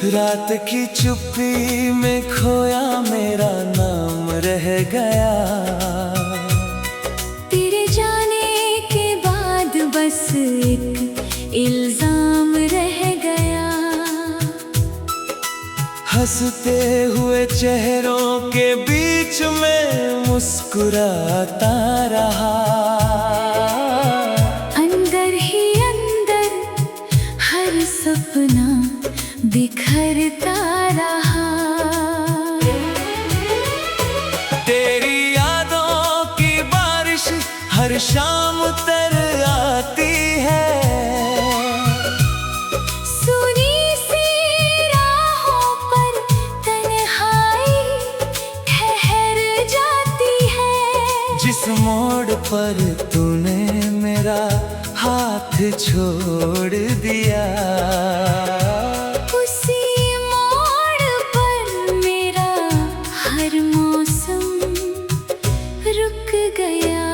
रात की चुप्पी में खोया मेरा नाम रह गया। तेरे जाने के बाद बस एक इल्जाम रह गया। हंसते हुए चेहरों के बीच में मुस्कुराता रहा। अंदर ही अंदर हर सपना बिखरता रहा। तेरी यादों की बारिश हर शाम तर आती है। सुनी सी राहों पर तन्हाई ठहर जाती है। जिस मोड़ पर तूने मेरा हाथ छोड़ दिया, उसी मोड़ पर मेरा हर मौसम रुक गया।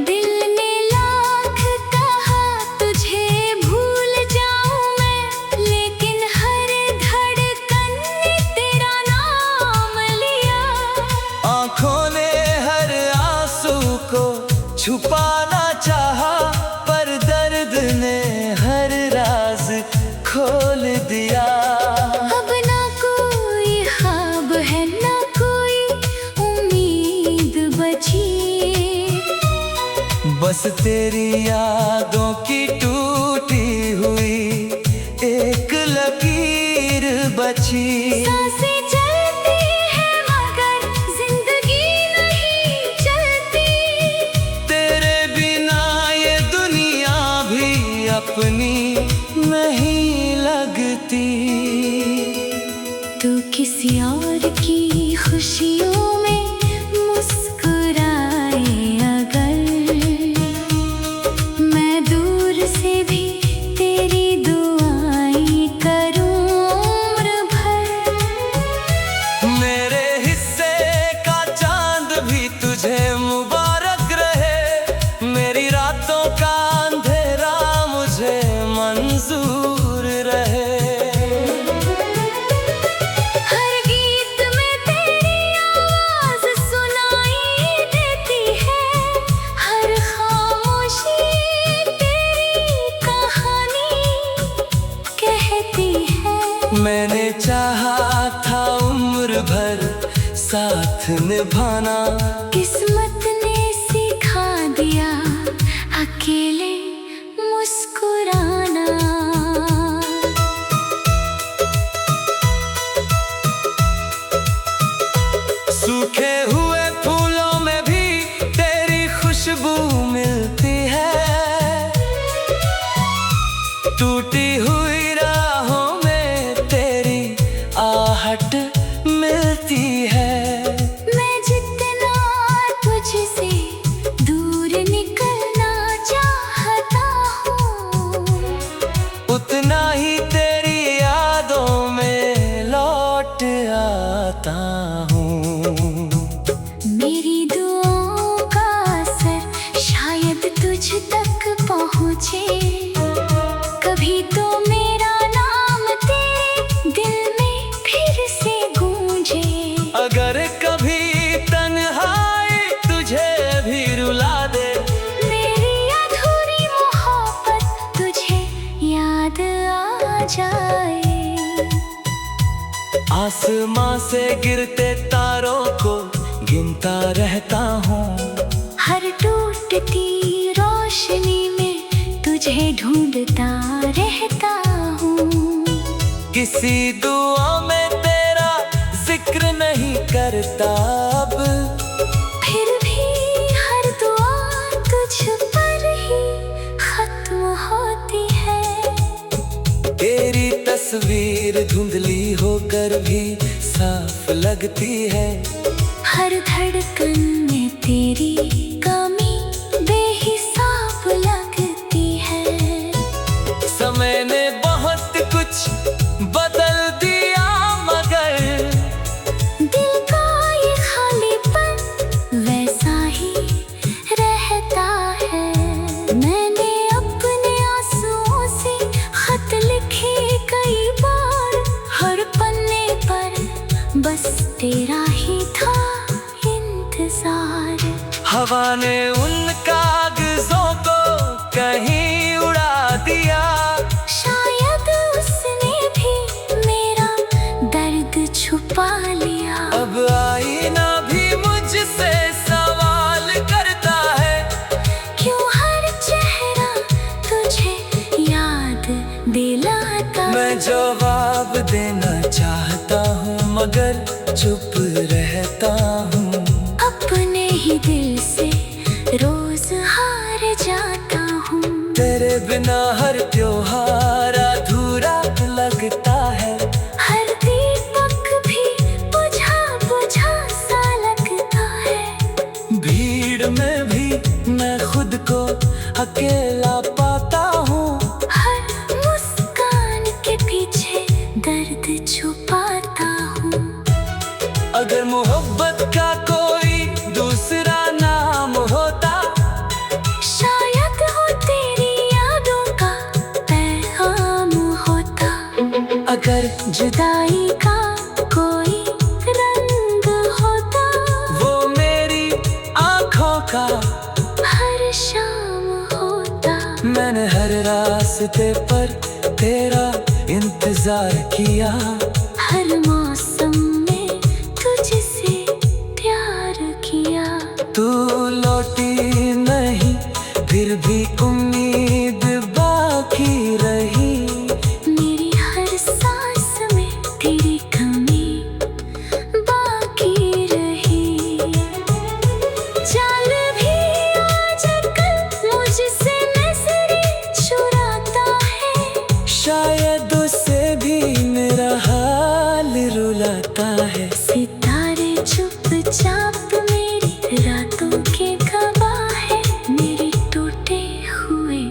दिल ने लाख कहा तुझे भूल जाऊं मैं, लेकिन हर धड़कन ने तेरा नाम लिया। आँखों ने हर आंसू को छुपाना चाहा, पर दर्द ने हर राज खोल दिया। अब ना कोई ख्वाब है ना कोई उम्मीद बची। बस तेरी यादों की टूटी हुई एक लकीर बची। सांसें चलती है मगर जिंदगी नहीं चलती। तेरे बिना ये दुनिया भी अपनी नहीं लगती। तू किसी और की खुशियों में मुस्कुराए अगर, मैं दूर से भी तेरी दुआएं करूं उम्र भर। मेरे हिस्से का चांद भी तुझे मुबारक रहे। मेरी रातों का अंधेरा मुझे मंजूर रहे। हर गीत में तेरी आवाज सुनाई देती है। हर खामोशी तेरी कहानी कहती है। मैंने चाहा था उम्र भर साथ निभाना, किस्मत ने सिखा दिया अकेले मुस्कुराना। सूखे हुए फूलों में भी तेरी खुशबू मिलती है। टूटी हुई राहों में तेरी आहट मिलती है। मैं जितना तुझसे दूर निकलना चाहता हूँ, उतना ही तेरी यादों में लौट आता हूँ। मेरी दुआओं का असर शायद तुझ तक पहुँचे। कभी तो मेरा नाम तेरे दिल में फिर से गूंजे। अगर कभी तन्हाई तुझे भी रुला दे, मेरी अधूरी मोहब्बत तुझे याद आ जाए। आसमां से गिरते तारों को गिनता रहता हूँ। हर टूटती रोशनी में तुझे ढूंढता रहता हूँ। किसी दुआ में तेरा जिक्र नहीं करता अब, फिर भी हर दुआ तुझ पर ही खत्म होती है। तेरी तस्वीर धुंधली होकर भी साफ लगती है। हर धड़कन में तेरी कमी बेहिसाब लगती है। समय ने बहुत कुछ बदल दिया मगर दिल का ये खालीपन वैसा ही रहता है। मैंने अपने हवा ने उन कागजों को कहीं उड़ा दिया। शायद उसने भी मेरा दर्द छुपा लिया। अब आईना भी मुझसे सवाल करता है, क्यों हर चेहरा तुझे याद दिलाता। मैं जवाब देना चाहता हूँ मगर चुप रहता हूँ। अपने ही दिल से रोज हार जाता हूँ। तेरे बिना हर त्योहार अधूरा लगता है। हर दीपक भी बुझा बुझा सा लगता है। भीड़ में भी मैं खुद को अकेला पाता हूँ। हर मुस्कान के पीछे दर्द छुपाता हूँ। अगर मोहब्बत का कोई दूसरा नाम होता, शायद वो तेरी यादों का पैगाम होता। अगर जुदाई का कोई रंग होता, वो मेरी आँखों का हर शाम होता। मैंने हर रास्ते पर तेरा इंतजार किया। हर मौसम में तुझसे प्यार किया। तू लौटी नहीं फिर भी उम्मीद बाकी रही। मेरी हर सांस में तेरी कमी बाकी रही। चल भी आज कल मुझसे नजरें चुराता है। शायद उससे भी मेरा हाल रुलाता है। सितारे चुपचाप मेरी रातों के गवाह है। मेरी टूटे हुए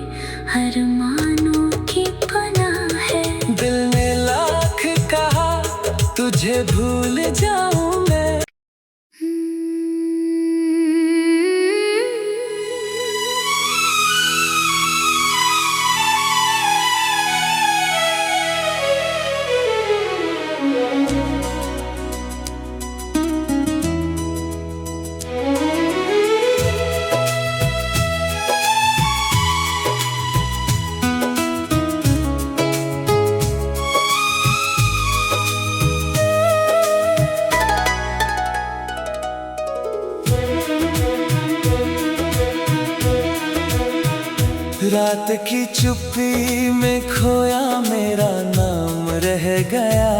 अरमानों की पनाह है। दिल ने लाख कहा तुझे भूल जाऊं मैं। रात की चुप्पी में खोया मेरा नाम रह गया।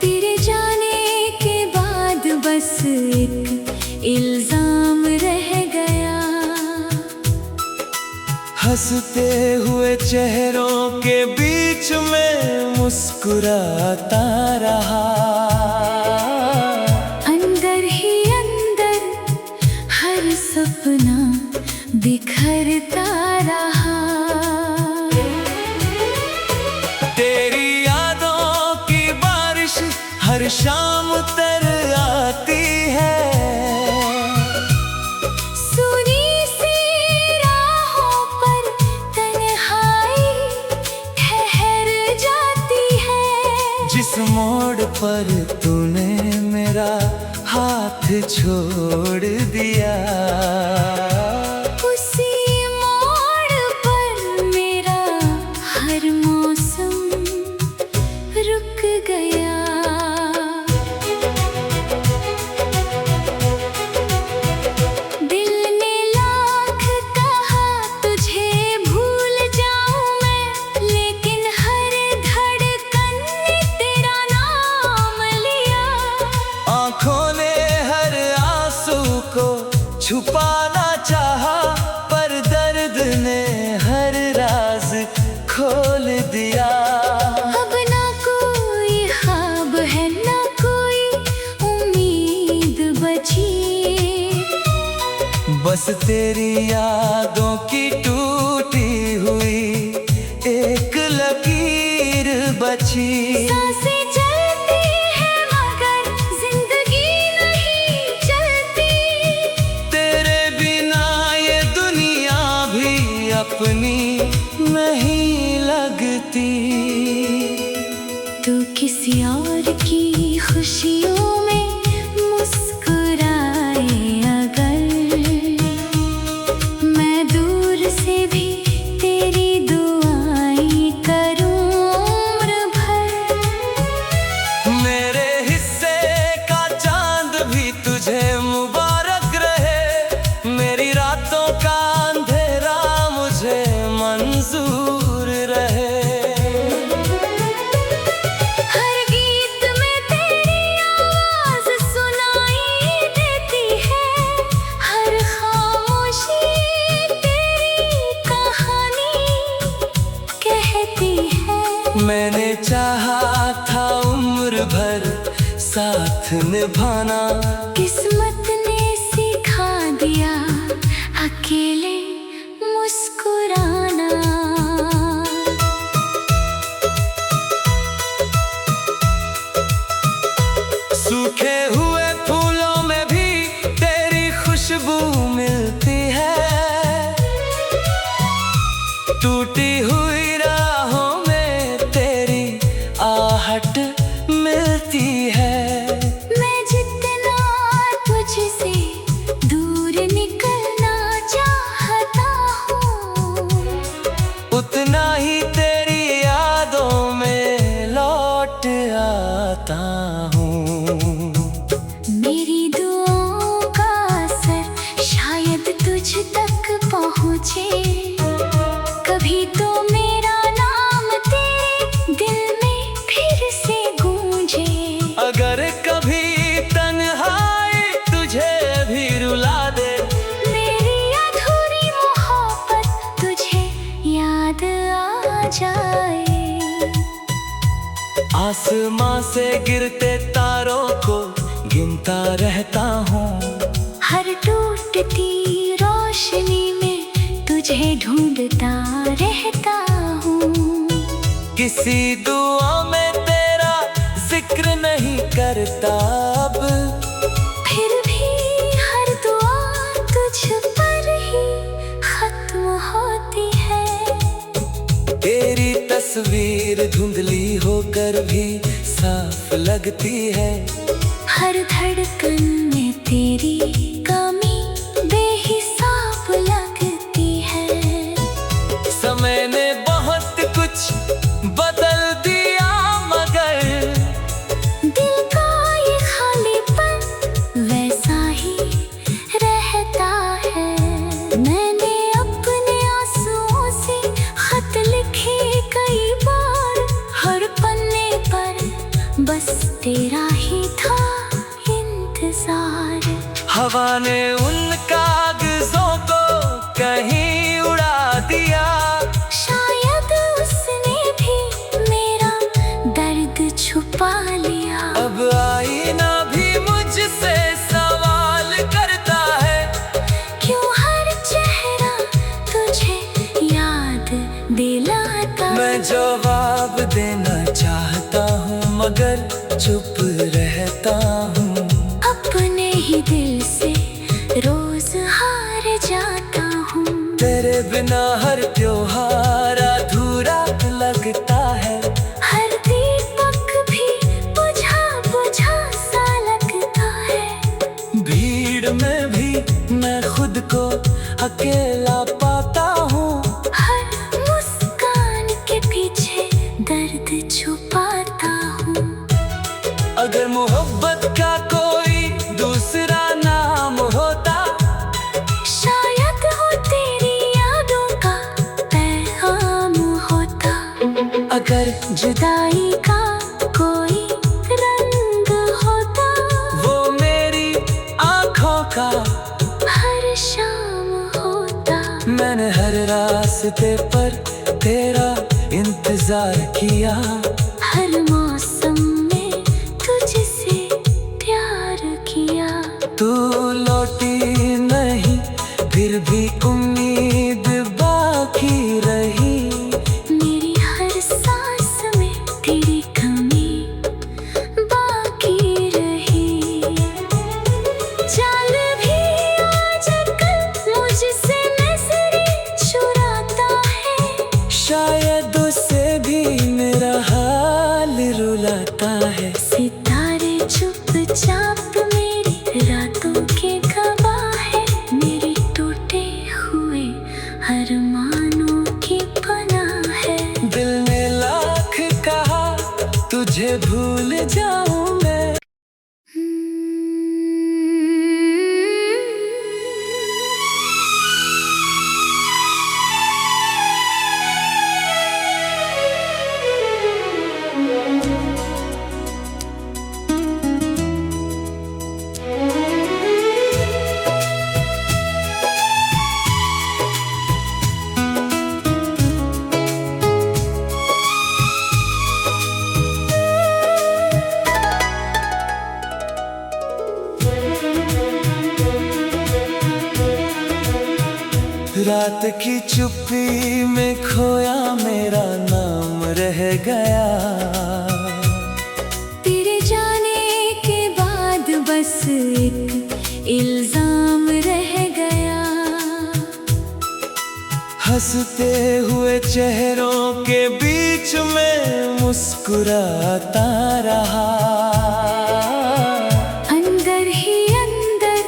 तेरे जाने के बाद बस एक इल्जाम रह गया। हंसते हुए चेहरों के बीच में मुस्कुराता रहा। अंदर ही अंदर हर सपना बिखरता रहा। तेरी यादों की बारिश हर शाम तर आती है। सुनी सी राहों पर तन्हाई ठहर जाती है। जिस मोड़ पर तूने मेरा हाथ छोड़ दिया, उसी मोड़ पर मेरा हर मौसम रुक गया। दिल ने लाख कहा तुझे भूल जाऊं मैं, लेकिन हर धड़कन ने तेरा नाम लिया। आँखों ने हर आंसू को छुपाना चाहा, पर दर्द ने हर राज खोल दिया। अब ना कोई ख्वाब है ना कोई उम्मीद बची। बस तेरी यादों की टूटी हुई एक लकीर बची। सांसें चलती हैं मगर जिंदगी नहीं चलती। तेरे बिना ये दुनिया भी अपनी नहीं लगती। तू किसी और की खुशियों में मुस्कुराए निभाना किस्मत ने सिखा दिया अकेले मुस्कुराना। सूखे हुए फूलों में भी तेरी खुशबू मिलती है, टूटी हुई राहों में तेरी आहट मिलती है। मैं जितना तुझसे दूर निकलना चाहता हूँ, उतना ही तेरी यादों में लौट आता हूँ। मेरी दुआओं का असर शायद तुझ तक पहुँचे, कभी तो मेरा नाम तेरे दिल में फिर से गूंजे। अगर कभी तन्हाई तुझे भी रुला दे, मेरी अधूरी मोहब्बत तुझे याद आ जाए। आसमां से गिरते तारों को गिनता रहता हूँ, हर टूटती रोशनी में तुझे ढूंढता रहता हूँ। किसी दुआ में तेरा जिक्र नहीं करता अब, फिर भी हर दुआ तुझ पर ही खत्म होती है। तेरी तस्वीर धुंधली होकर भी साफ लगती है, हर धड़कन में तेरी कमी बेहिसाब लगती है। समय ने बहुत कुछ बदल दिया मगर दिल का ये खालीपन वैसा ही रहता है। मैंने अपने आंसुओं से खत लिखे कई बार, हर पन्ने पर बस तेरा ही था इंतजार। हवा ने उन कागजों को कहीं उड़ा दिया, शायद उसने भी मेरा दर्द छुपा लिया। अब आईना भी मुझसे सवाल करता है, क्यों हर चेहरा तुझे याद दिलाता। मैं जवाब देना चाहता हूँ मगर चुप रहता हूँ। अपने ही दिल से रोज हार जाता हूँ। तेरे बिना हर त्योहार अधूरा लगता है, हर दीपक भी बुझा बुझा सा लगता है। भीड़ में भी मैं खुद को अकेला पाता हूँ, हर मुस्कान के पीछे दर्द छुपाता हूँ। अगर मोहब्बत का कोई दूसरा नाम होता, शायद वो तेरी यादों का पैगाम होता। अगर जुदाई का कोई रंग होता, वो मेरी आँखों का हर शाम होता। मैंने हर रास्ते पर तेरा इंतजार किया, हर मौसम में तुझसे प्यार किया। तू लौटी नहीं फिर भी उम्मीद बाकी रही। मेरी हर सांस में तेरी कमी बाकी रही। चल भी आज कल मुझसे नजरें चुराता है, शायद उससे भी मेरा हाल रुलाता है। सितारे चुपचाप मेरी रातों के गवाह है, मेरे टूटे हुए रात की चुप्पी में खोया मेरा नाम रह गया। तेरे जाने के बाद बस एक इल्जाम रह गया। हंसते हुए चेहरों के बीच में मुस्कुराता रहा। अंदर ही अंदर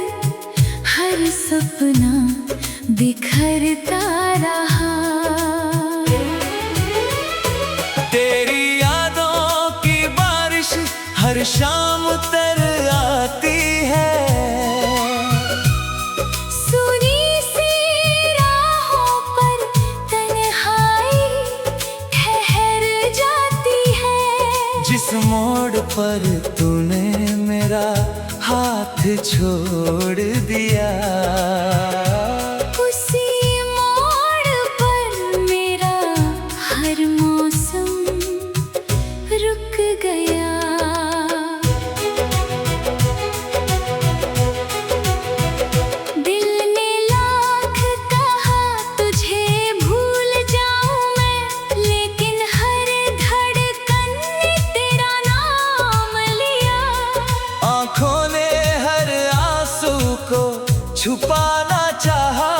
हर सपना बिखरता रहा। तेरी यादों की बारिश हर शाम तर आती है। सुनी सी राहों पर तन्हाई ठहर जाती है। जिस मोड़ पर तूने मेरा हाथ छोड़ दिया, उसी मोड़ पर मेरा हर मौसम रुक गया। दिल ने लाख कहा तुझे भूल जाऊं मैं, लेकिन हर धड़कन ने तेरा नाम लिया। आँखों ने हर आंसू को छुपाना चाहा,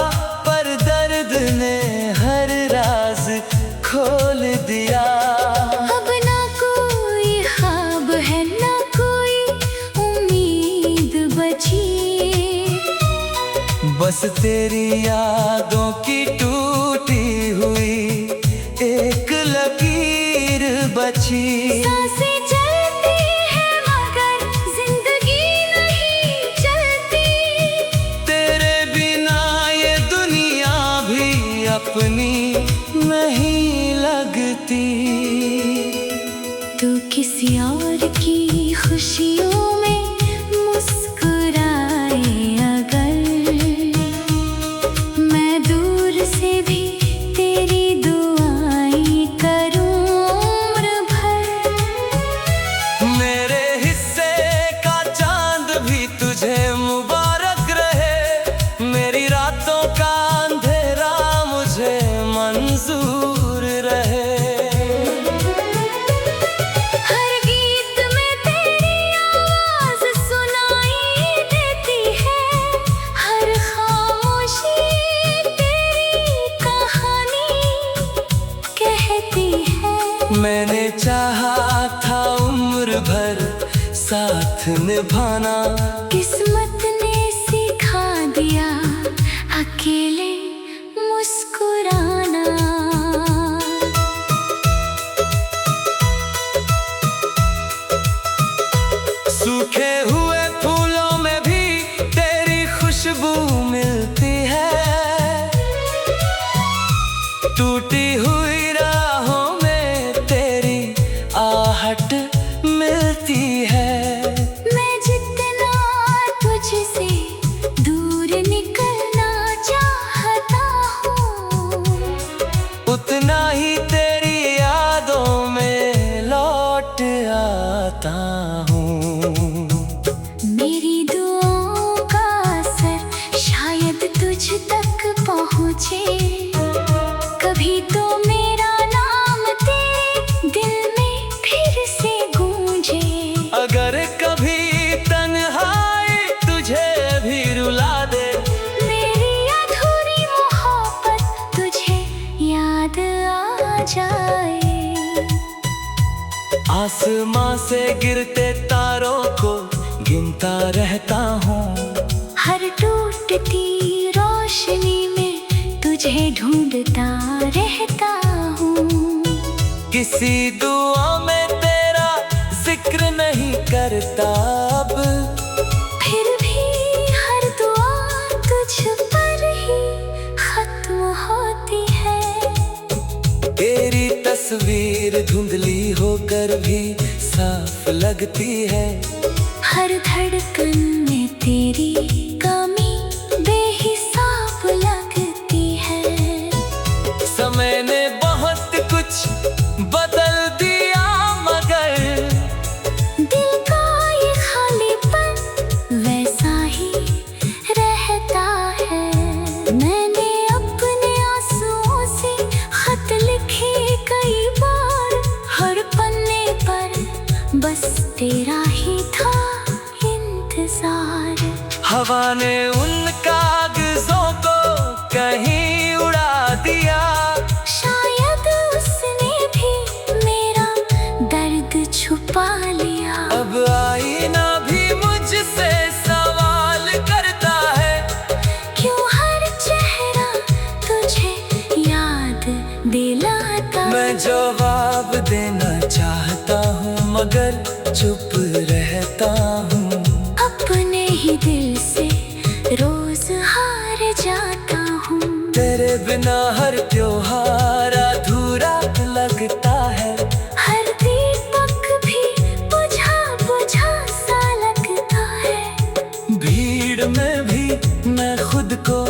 पर दर्द ने हर राज खोल दिया। अब ना कोई ख्वाब है ना कोई उम्मीद बची। बस तेरी यादों की टूटी हुई एक लकीर बची। सांसें चलती है मगर जिंदगी नहीं चलती। तेरे बिना ये दुनिया भी अपनी नहीं लगती। तू किसी और की खुशियों में मुस्कुराए अगर, मैं दूर से भी तेरी दुआएं करूं उम्र भर। मेरे हिस्से का चांद भी तुझे मुबारक रहे। मेरी रातों का अंधेरा मुझे मंजूर रहे। हर गीत में तेरी आवाज सुनाई देती है। हर खामोशी तेरी कहानी कहती है। मैंने चाहा था उम्र भर साथ निभाना, किस्मत ने सिखा दिया अकेले मुस्कुराना। सूखे हुए फूलों में भी तेरी खुशबू मिलती है। टूटी हुई राहों में तेरी आहट मिलती है। मैं जितना तुझसे दूर निकलना चाहता हूँ, उतना ही तेरी यादों में लौट आता हूँ। मेरी दुआओं का असर शायद तुझ तक पहुँचे। कभी तो मेरा नाम तेरे दिल में फिर से गूंजे। अगर कभी तन्हाई तुझे भी रुला दे, मेरी अधूरी मोहब्बत तुझे याद आ जाए। आसमां से गिरते तारों को गिनता रहता हूँ। हर टूटती रोशनी में तुझे ढूंढता रहता हूँ। किसी दुआ में तेरा जिक्र नहीं करता अब, फिर भी हर दुआ तुझ पर ही खत्म होती है। तेरी तस्वीर धुंधली होकर भी साफ लगती है। हर धड़कन में तेरी कमी बेहिसाब लगती है। समय ने बहुत कुछ बदल दिया, मगर दिल का ये खालीपन वैसा ही रहता है। मैंने अपने इंतजार। हवा ने उन कागजों को कहीं उड़ा दिया। शायद उसने भी मेरा दर्द छुपा लिया। अब आईना भी मुझसे सवाल करता है, क्यों हर चेहरा तुझे याद दिलाता। मैं जवाब देना चाहता हूँ मगर चुप रहता हूँ। अपने ही दिल से रोज हार जाता हूँ। तेरे बिना हर त्योहार अधूरा लगता है। हर दीपक भी बुझा बुझा सा लगता है। भीड़ में भी मैं खुद को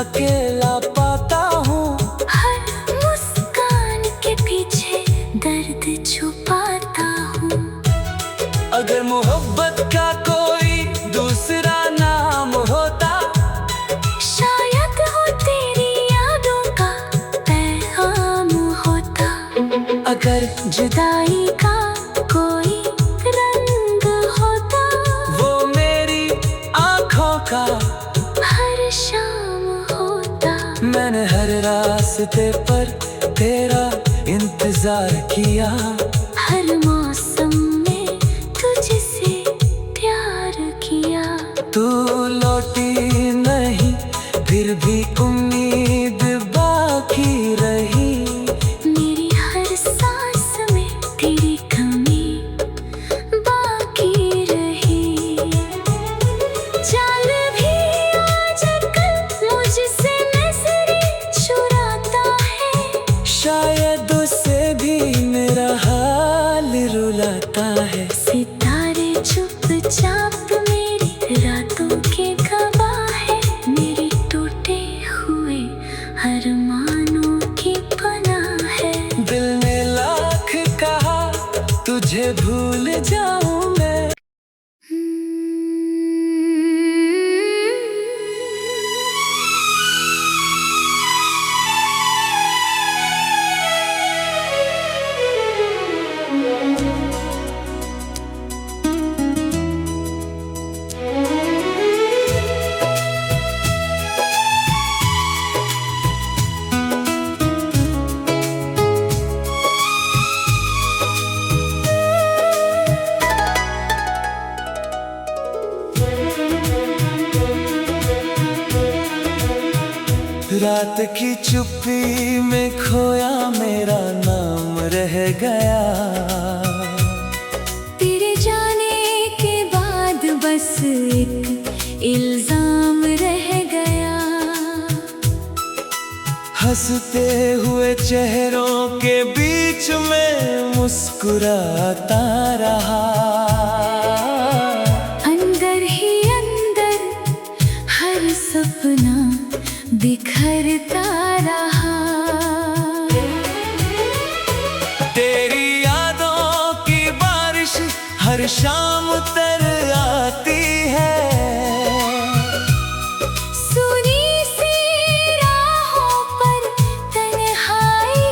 अकेला पाता हूँ। हर मुस्कान के पीछे दर्द छुपाता हूँ। अगर मोहब्बत का कोई दूसरा नाम होता, शायद वो तेरी यादों का पैगाम होता। अगर जुदाई का कोई रंग होता, वो मेरी आँखों का हर शाम होता। मैंने हर रास्ते पर तेरा इंतजार किया। हर मौसम में तुझसे प्यार किया। तू लौटी नहीं फिर भी उम्मीद बाकी रही। मेरी हर सांस में तेरी कमी बाकी रही। चल भी आज कल मुझसे नजरें चुराता है। शायद उससे भी मेरा हाल रुलाता है। सितारे चुपचाप मेरी रातों के गवाह है। मेरे टूटे हुए अरमानों की पनाह है। दिल ने लाख कहा तुझे भूल जाऊं मैं। रात की चुप्पी में खोया मेरा नाम रह गया। तेरे जाने के बाद बस एक इल्जाम रह गया। हंसते हुए चेहरों के बीच में मुस्कुराता रहा। अंदर ही अंदर हर सपना बिखरता रहा। तेरी यादों की बारिश हर शाम उतर आती है। सुनी सी राहों पर तन्हाई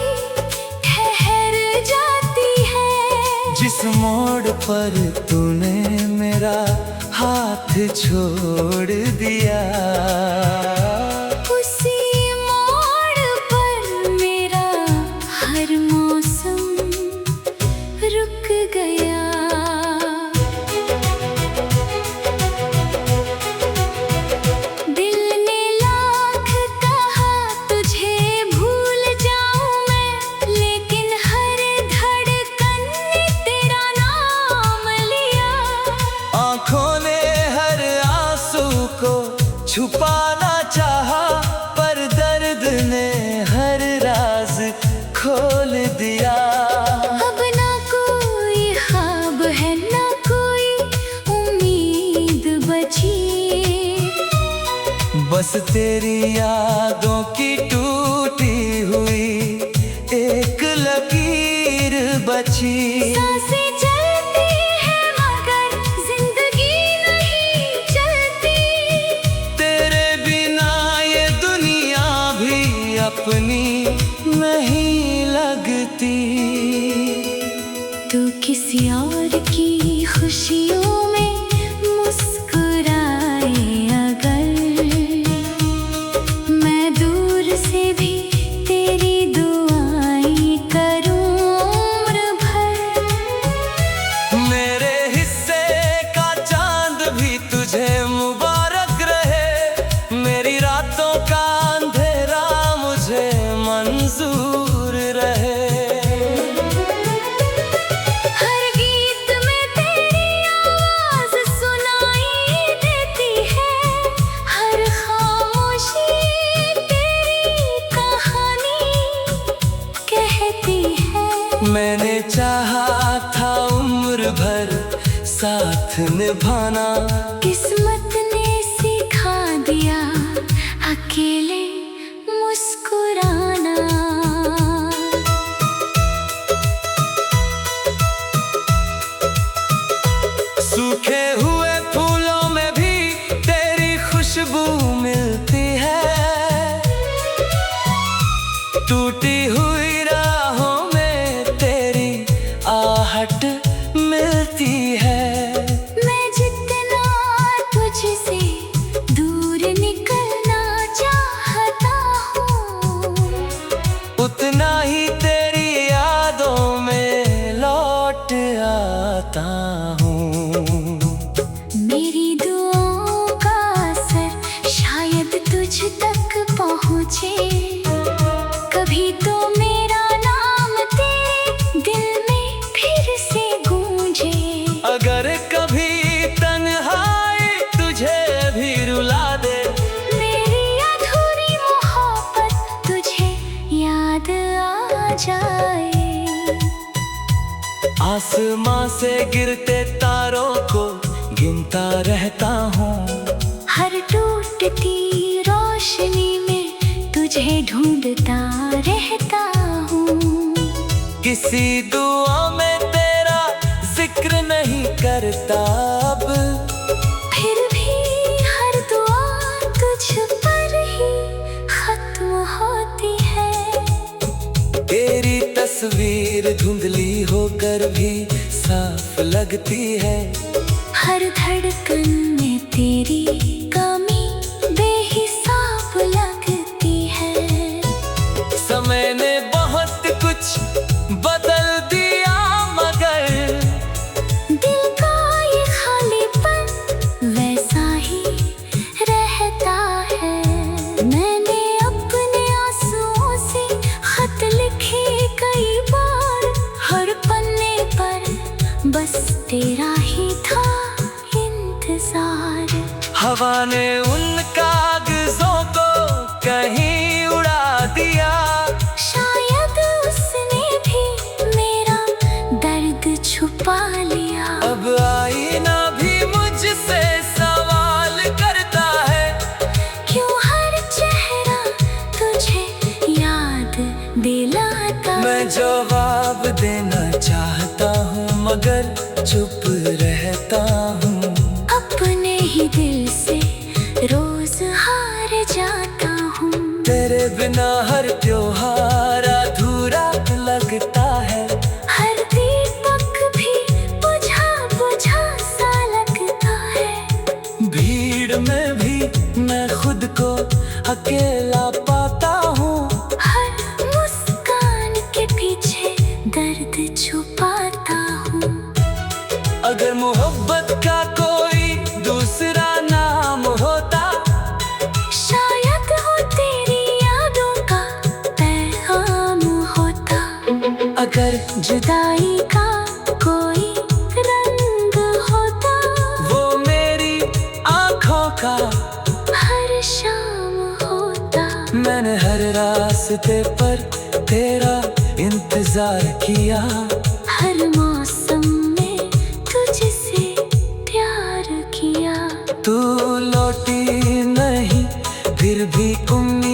ठहर जाती है। जिस मोड़ पर तूने मेरा हाथ छोड़ दिया, उसी मोड़ पर मेरा हर मौसम रुक गया। दिल ने लाख कहा तुझे भूल जाऊं मैं, लेकिन हर धड़कन ने तेरा नाम लिया। आँखों ने हर आंसू को छुपाना चाहा, पर दर्द ने हर राज खोल दिया। अब ना कोई ख्वाब है ना कोई उम्मीद बची। बस तेरी यादों की टूटी हुई एक लकीर बची। सांसें चलती है मगर जिंदगी नहीं चलती। तेरे बिना ये दुनिया भी अपनी नहीं लगती। तू किसी और की खुशियों में मुस्कुरा चाहा था उम्र भर साथ निभाना, किस्मत ने सिखा दिया अकेले मुस्कुराना। सूखे हुए फूलों में भी तेरी खुशबू मिलती है, टूटी हुई राहों में तेरी आहट मिलती है। मैं जितना तुझसे दूर निकलना चाहता हूँ, उतना ही तेरी यादों में लौट आता हूँ। मेरी दुआओं का असर शायद तुझ तक पहुँचे, कभी तो मेरा नाम तेरे दिल में फिर से गूंजे। अगर कभी तन्हाई तुझे भी रुला दे, मेरी अधूरी मोहब्बत तुझे याद आ जाए। आसमां से गिरते तारों को गिनता रहता हूँ, हर टूटती रोशनी में तुझे ढूंढता रहता हूँ। किसी दुआ में तेरा जिक्र नहीं करता अब, फिर भी हर दुआ तुझ पर ही खत्म होती है। तेरी तस्वीर धुंधली होकर भी साफ लगती है, हर धड़कन में तेरी कमी बेहिसाब लगती है। समय ने बहुत कुछ बदल दिया मगर दिल का ये खालीपन वैसा ही रहता है। मैंने अपने आंसुओं से खत लिखे कई बार, हर पन्ने पर बस तेरा ही था इंतजार। हवा ने उन कागजों को कहीं उड़ा दिया, शायद उसने भी मेरा दर्द छुपा लिया। अब आईना भी मुझसे सवाल करता है, क्यों हर चेहरा तुझे याद दिलाता। मैं जवाब देना चाहता हूँ मगर चुप रहता हूँ। अपने ही दिल से रोज हार जाता हूँ। तेरे बिना हर त्योहार अधूरा लगता है, हर दीपक भी बुझा बुझा सा लगता है। भीड़ में भी मैं खुद को अकेला पाता हूँ, हर मुस्कान के पीछे दर्द छुपाता हूँ। अगर मोहब्बत का कोई दूसरा नाम होता, शायद हो तेरी यादों का पैगाम होता। अगर जुदाई का कोई रंग होता, वो मेरी आँखों का हर शाम होता। मैंने हर रास्ते पर तेरा इंतजार किया, हर मौसम में तुझसे प्यार किया। तू लौटी नहीं फिर भी उम्मीद